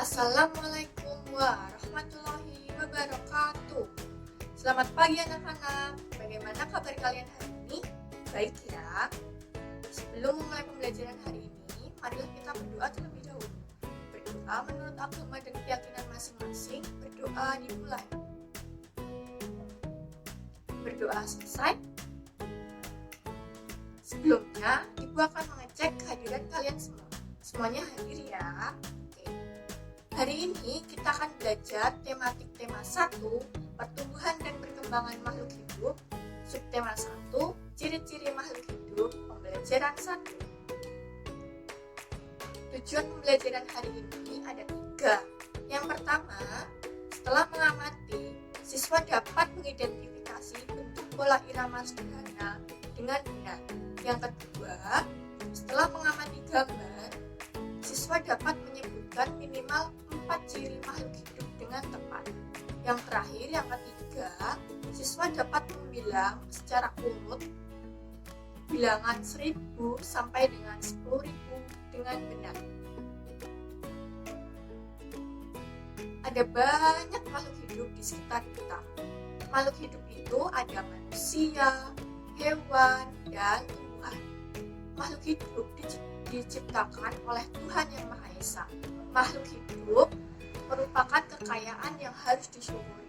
Assalamualaikum warahmatullahi wabarakatuh. Selamat pagi anak-anak. Bagaimana kabar kalian hari ini? Baik ya. Sebelum memulai pembelajaran hari ini, marilah kita berdoa terlebih dahulu. Berdoa menurut agama dan keyakinan masing-masing. Berdoa dimulai. Berdoa selesai. Sebelumnya, Ibu akan mengecek kehadiran kalian semua. Semuanya hadir ya. Hari ini kita akan belajar tematik tema 1, pertumbuhan dan perkembangan makhluk hidup, subtema 1, ciri-ciri makhluk hidup, pembelajaran 1. Tujuan pembelajaran hari ini ada 3. Yang pertama, setelah mengamati, siswa dapat mengidentifikasi bentuk pola irama sederhana dengan benar. Yang kedua, setelah mengamati gambar, siswa dapat menyebutkan minimal 4 ciri makhluk hidup dengan tepat. Yang terakhir, yang ketiga, siswa dapat membilang secara urut bilangan 1000 sampai dengan 10.000 dengan benar. Ada banyak makhluk hidup di sekitar kita. Makhluk hidup itu ada manusia, hewan, dan tumbuhan. Makhluk hidup diciptakan oleh Tuhan Yang Maha Esa. Makhluk hidup merupakan kekayaan yang harus disyukuri.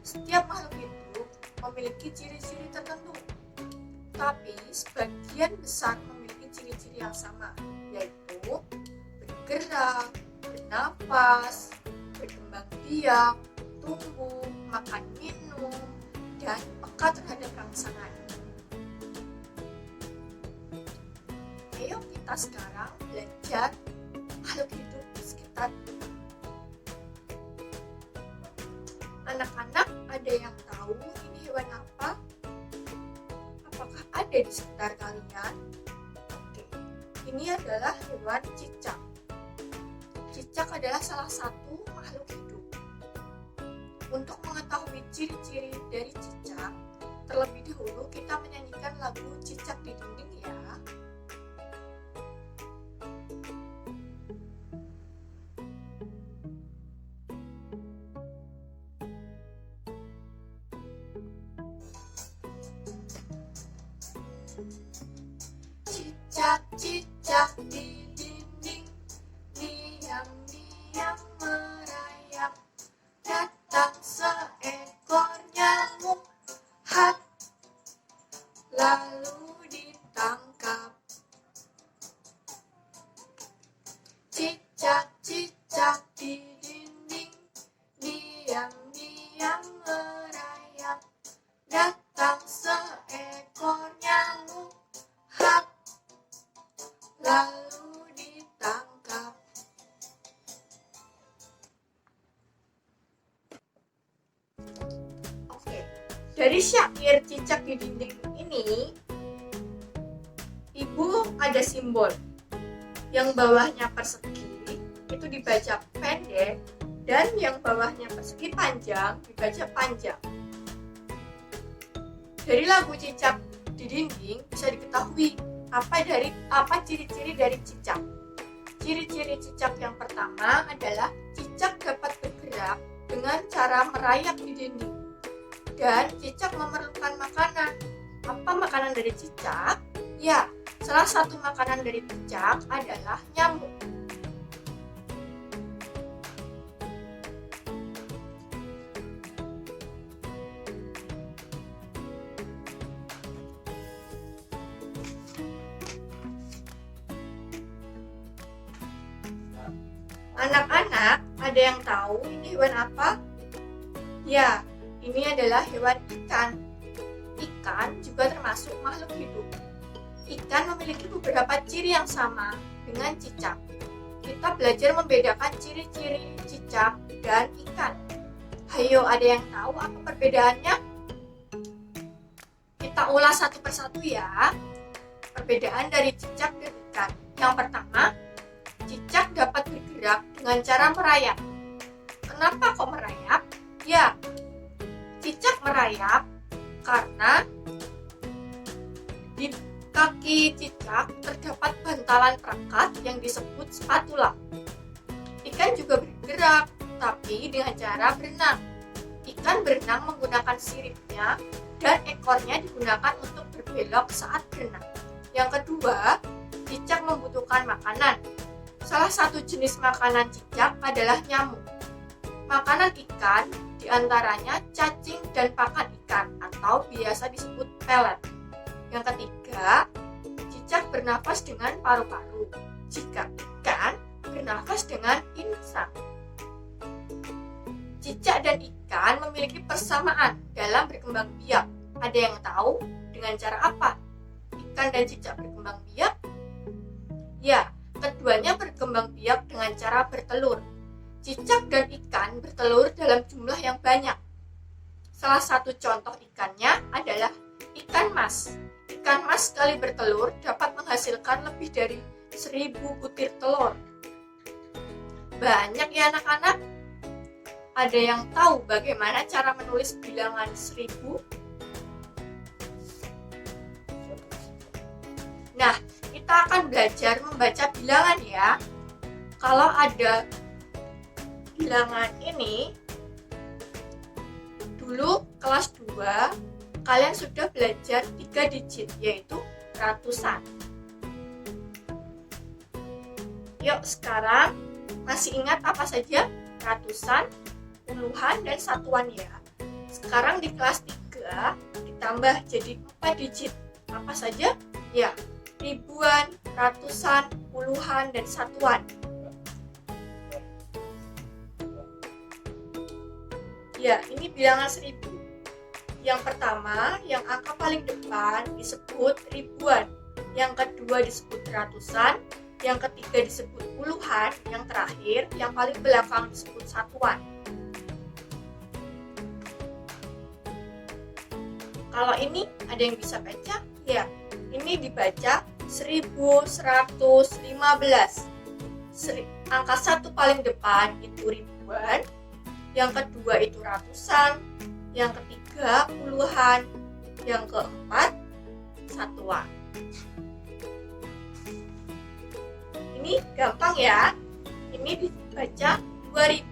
Setiap makhluk hidup memiliki ciri-ciri tertentu, tapi sebagian besar memiliki ciri-ciri yang sama, yaitu bergerak, bernafas, berkembang biak, tumbuh, makan minum, dan peka terhadap rangsangan. Ayo kita sekarang belajar makhluk hidup di sekitar kita. Anak-anak, ada yang tahu ini hewan apa? Apakah ada di sekitar kalian? Oke, ini adalah hewan cicak. Cicak adalah salah satu makhluk hidup. Untuk mengetahui ciri-ciri dari cicak, terlebih dahulu kita menyanyikan lagu Cicak di Dinding ya. Cicak-cicak di dinding, diam-diam merayap, datang seekor nyamuk, hat, lalu ditangkap. Cicak-cicak di dinding, diam-diam merayap, datang seekor nyamuk, hat, lalu ditangkap. Oke, dari syair Cicak di Dinding ini, Ibu ada simbol yang bawahnya persegi itu dibaca pendek dan yang bawahnya persegi panjang dibaca panjang. Dari lagu Cicak di Dinding bisa diketahui apa ciri-ciri dari cicak. Ciri-ciri cicak yang pertama adalah cicak dapat bergerak dengan cara merayap di dinding. Dan cicak memerlukan makanan. Apa makanan dari cicak? Ya, salah satu makanan dari cicak adalah nyamuk. Anak-anak, ada yang tahu ini hewan apa? Ya, ini adalah hewan ikan. Ikan juga termasuk makhluk hidup. Ikan memiliki beberapa ciri yang sama dengan cicak. Kita belajar membedakan ciri-ciri cicak dan ikan. Hayo, ada yang tahu apa perbedaannya? Kita ulas satu persatu ya. Perbedaan dari cicak dan ikan. Yang pertama, cicak dapat bergerak dengan cara merayap. Kenapa kok merayap? Ya, cicak merayap karena di kaki cicak terdapat bantalan perekat yang disebut spatula. Ikan juga bergerak cicak, tapi dengan cara berenang. Ikan berenang menggunakan siripnya dan ekornya digunakan untuk berbelok saat berenang. Yang kedua, cicak membutuhkan makanan. Salah satu jenis makanan cicak adalah nyamuk. Makanan ikan diantaranya cacing dan pakan ikan atau biasa disebut pelet. Yang ketiga, cicak bernafas dengan paru-paru. Jika ikan bernafas dengan insang. Cicak dan ikan memiliki persamaan dalam berkembang biak. Ada yang tahu dengan cara apa ikan dan cicak berkembang biak? Ya, keduanya berkembang biak dengan cara bertelur. Cicak dan ikan bertelur dalam jumlah yang banyak. Salah satu contoh ikannya adalah ikan mas. Ikan mas sekali bertelur dapat menghasilkan lebih dari 1000 butir telur. Banyak ya anak-anak? Ada yang tahu bagaimana cara menulis bilangan 1000? Nah, kita akan belajar membaca bilangan ya. Kalau ada bilangan ini, dulu kelas 2, kalian sudah belajar 3 digit, yaitu ratusan. Yuk, sekarang masih ingat apa saja? Ratusan, puluhan, dan satuan ya. Sekarang di kelas 3 ditambah jadi 4 digit. Apa saja? Ya, ribuan, ratusan, puluhan, dan satuan. Ya, ini bilangan 1000. Yang pertama, yang angka paling depan disebut ribuan. Yang kedua disebut ratusan. Yang ketiga disebut puluhan. Yang terakhir, yang paling belakang disebut satuan. Kalau ini ada yang bisa baca? Ya, ini dibaca 1115. Angka 1 paling depan itu ribuan, yang kedua itu ratusan, yang ketiga puluhan, yang keempat satuan. Ini gampang ya. Ini dibaca 2000.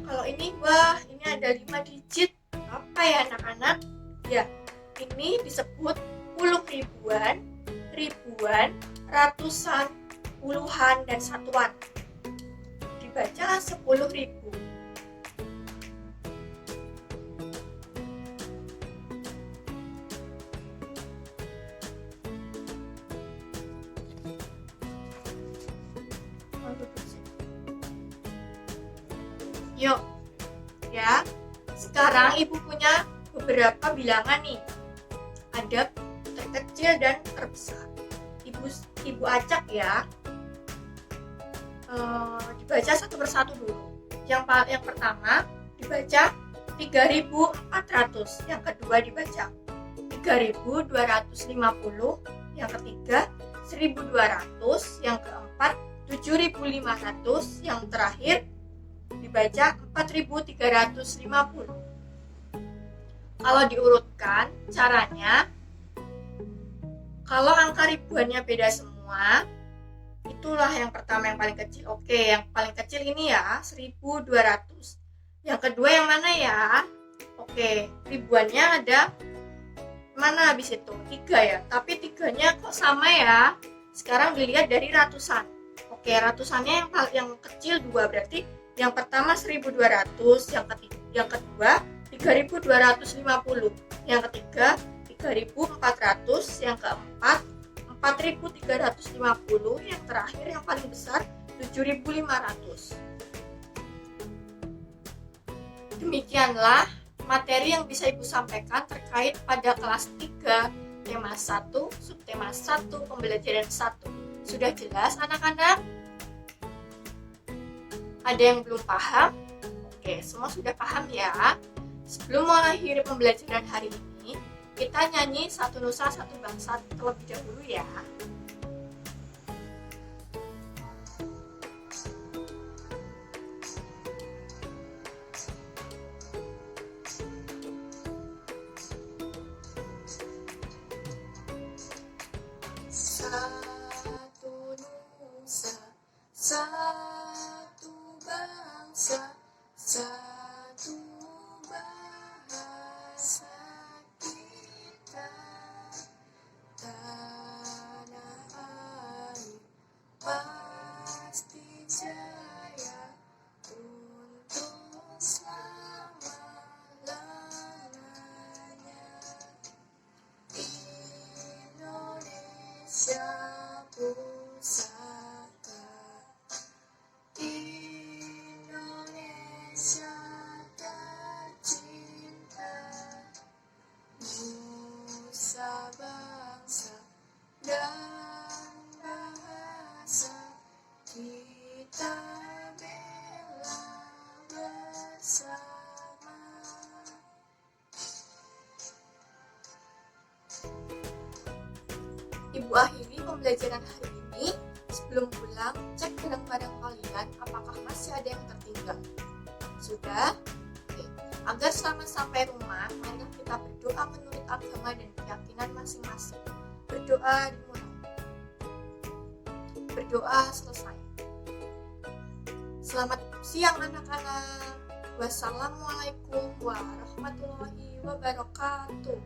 Kalau ini, wah, ini ada 5 digit. Apa ya anak-anak? Ya, ini disebut puluh ribuan, ribuan, ratusan, puluhan, dan satuan. Dibaca 10.000. Yuk, ya. Sekarang ibu punya beberapa bilangan nih. Ada terkecil dan terbesar. Ibu acak ya. Dibaca satu persatu dulu. Yang pertama dibaca 3.400. Yang kedua dibaca 3.250. Yang ketiga 1.200. Yang keempat 7.500. Yang terakhir dibaca 4.350. Kalau diurutkan caranya, kalau angka ribuannya beda semua, itulah yang pertama yang paling kecil. Oke, yang paling kecil ini ya, 1.200. Yang kedua yang mana ya? Oke, ribuannya ada mana habis itu? 3 ya, tapi 3-nya kok sama ya? Sekarang dilihat dari ratusan. Oke, ratusannya yang kecil 2, berarti yang pertama 1.200, yang kedua 3.250, yang ketiga 3.400, yang keempat 4.350, yang terakhir yang paling besar 7.500. Demikianlah materi yang bisa Ibu sampaikan terkait pada kelas 3, tema 1, subtema 1, pembelajaran 1. Sudah jelas anak-anak? Ada yang belum paham? Oke, semua sudah paham ya. Sebelum mengakhiri pembelajaran hari ini, kita nyanyi Satu Nusa Satu Bangsa terlebih dahulu ya. bangsa-bangsa dan bahasa kita bela bersama. Ibu akhiri pembelajaran hari ini. Sebelum pulang, cek barang-barang kalian apakah masih ada yang tertinggal. Sudah? Oke. Agar selamat sampai rumah, marilah kita berdoa menurut agama dan keyakinan masing-masing. Berdoa dimulai. Berdoa selesai. Selamat siang anak-anak. Wassalamualaikum warahmatullahi wabarakatuh.